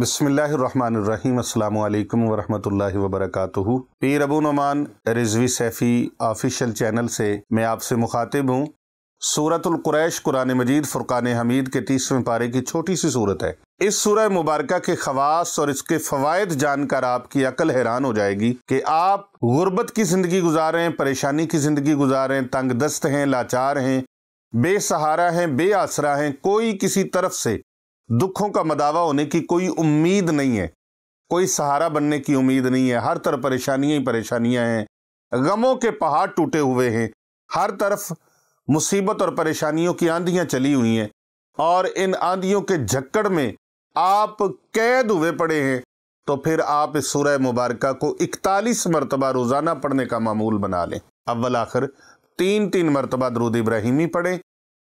बिस्मिल्लाहिर्रहमानिर्रहीम। अस्सलामु अलैकुम वरहमतुल्लाहि वबरकातुहू। पीर अबू नुमान रिजवी सैफ़ी ऑफिशियल चैनल से मैं आपसे मुखातिब हूँ। सूरतुल कुरैश कुरान मजीद फुरकान हमीद के 30वें पारे की छोटी सी सूरत है। इस सूरह मुबारका के खवास और इसके फ़वाइद जानकर आपकी अकल हैरान हो जाएगी कि आप गुर्बत की ज़िंदगी गुजारें, परेशानी की ज़िंदगी गुजारें, तंग दस्त हैं, लाचार हैं, बेसहारा हैं, बेआसरा हैं, कोई किसी तरफ से दुखों का मदावा होने की कोई उम्मीद नहीं है, कोई सहारा बनने की उम्मीद नहीं है। हर तरफ परेशानियां ही परेशानियां हैं, गमों के पहाड़ टूटे हुए हैं, हर तरफ मुसीबत और परेशानियों की आंधियां चली हुई हैं और इन आंधियों के झक्कड़ में आप कैद हुए पड़े हैं। तो फिर आप इस सूरह मुबारका को 41 मरतबा रोज़ाना पढ़ने का मामूल बना लें। अव्वल आखिर 3-3 मरतबा दरूद इब्राहिमी पढ़ें,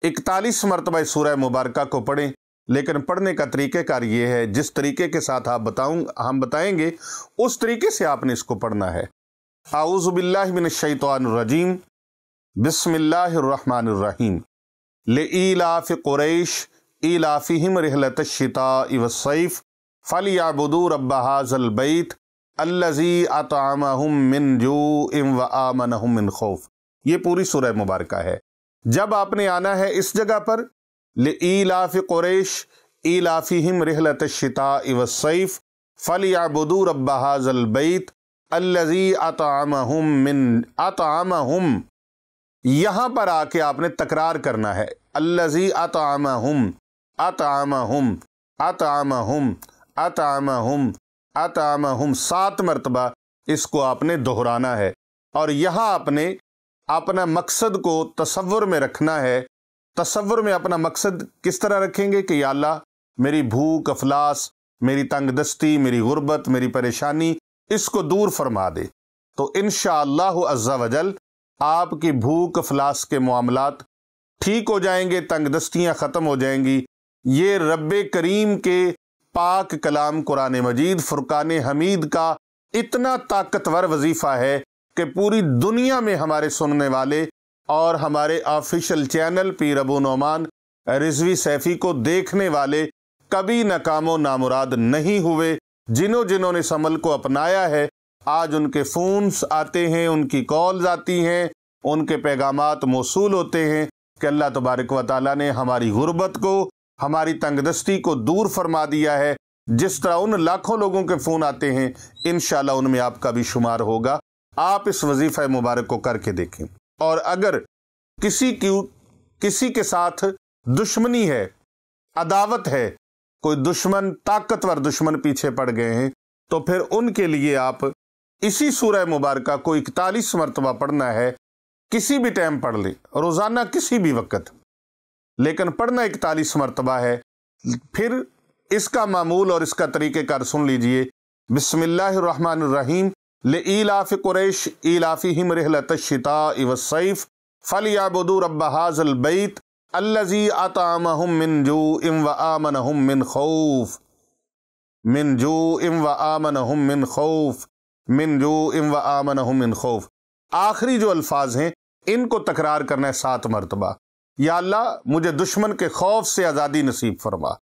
41 मरतबा इस सूरह मुबारका को पढ़ें। लेकिन पढ़ने का तरीक़ेकार ये है, जिस तरीके के साथ हम बताएंगे उस तरीके से आपने इसको पढ़ना है। आऊज़ु बिल्लाहि मिनश शैतानिर रजीम, बिस्मिल्लाहिर्रहमानिर्रहीम। लिईलाफ़ि कुरैश ईलाफ़िहिम रिहलतश शिताइ वस्सैफ़ फ़लियअबुदू रब्ब हाज़ल बैत अल्लज़ी अतअमहुम मिन जूइन व आमनहुम मिन खौफ। ये पूरी सूरह मुबारका है। जब आपने आना है इस जगह पर लिईलाफ़ि कुरैश ईलाफ़िहिम रिहलतश शिताइ वस्सैफ़ फ़लियअबुदू रब्ब हाज़ल बैत अल्लज़ी अतअमहुम। यहाँ पर आके आपने तकरार करना है, अल्लज़ी अतअमहुम अतअमहुम अतअमहुम अतअमहुम अतअमहुम 7 मरतबा इसको आपने दोहराना है। और यहाँ आपने अपना मकसद को तसव्वुर में रखना है। तसव्वुर में अपना मकसद किस तरह रखेंगे कि या अल्लाह मेरी भूख अफलास, मेरी तंगदस्ती, मेरी गुर्बत, मेरी परेशानी इसको दूर फरमा दे। तो इंशाअल्लाहु अज़्ज़ा वजल आपकी भूख अफलास के मामलात ठीक हो जाएंगे, तंगदस्तियाँ ख़त्म हो जाएंगी। ये रब्बे करीम के पाक कलाम कुरान मजीद फुरकान हमीद का इतना ताकतवर वजीफ़ा है कि पूरी दुनिया में हमारे सुनने वाले और हमारे ऑफिशियल चैनल पीर अबू नुमान रिजवी सैफ़ी को देखने वाले कभी नाकामो नामुराद नहीं हुए। जिन्होंने इस अमल को अपनाया है, आज उनके फ़ोन्स आते हैं, उनकी कॉल्स आती हैं, उनके पैगामात मौसूल होते हैं कि अल्लाह तबारक व तआला ने हमारी गुर्बत को, हमारी तंगदस्ती को दूर फरमा दिया है। जिस तरह उन लाखों लोगों के फ़ोन आते हैं, इंशाअल्लाह उनमें आपका भी शुमार होगा। आप इस वजीफ़ा मुबारक को करके देखें। और अगर किसी के साथ दुश्मनी है, अदावत है, कोई दुश्मन, ताकतवर दुश्मन पीछे पड़ गए हैं, तो फिर उनके लिए आप इसी सूरह मुबारका को 41 मरतबा पढ़ना है। किसी भी टाइम पढ़ लें, रोज़ाना किसी भी वक्त, लेकिन पढ़ना 41 मरतबा है। फिर इसका मामूल और इसका तरीक़ेकार सुन लीजिए। बिस्मिल्लाहिर्रहमानिर्रहीम। लिईलाफ़ि कुरैश ईलाफ़िहिम रिहलतश शिताइ वस्सैफ़ फ़लियअबुदू रब्ब हाज़ल बैत अल्लज़ी अतअमहुम मिन जूइन व आमनहुम मिन खौफ मिन जूइन व आमनहुम मिन खौफ मिन जूइन व आमनहुम मिन खौफ। आखिरी जो अल्फाज हैं इनको तकरार करना है 7 मरतबा। या अल्लाह मुझे दुश्मन के खौफ से आज़ादी नसीब फरमा,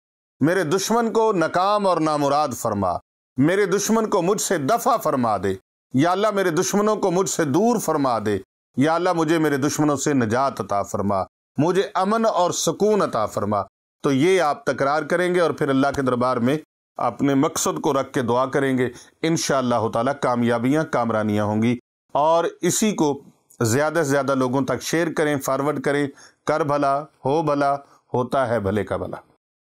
मेरे दुश्मन को नाकाम और नामुराद फरमा, मेरे दुश्मन को मुझसे दफ़ा फरमा दे। या अल्लाह मेरे दुश्मनों को मुझसे दूर फरमा दे। या अल्लाह मुझे मेरे दुश्मनों से निजात अता फरमा, मुझे अमन और सुकून अता फरमा। तो ये आप तकरार करेंगे और फिर अल्लाह के दरबार में अपने मकसद को रख के दुआ करेंगे। इंशाअल्लाह ताला कामयाबियाँ, कामरानियाँ होंगी। और इसी को ज़्यादा से ज़्यादा लोगों तक शेयर करें, फॉरवर्ड करें। कर भला, हो भला, होता है भले का भला।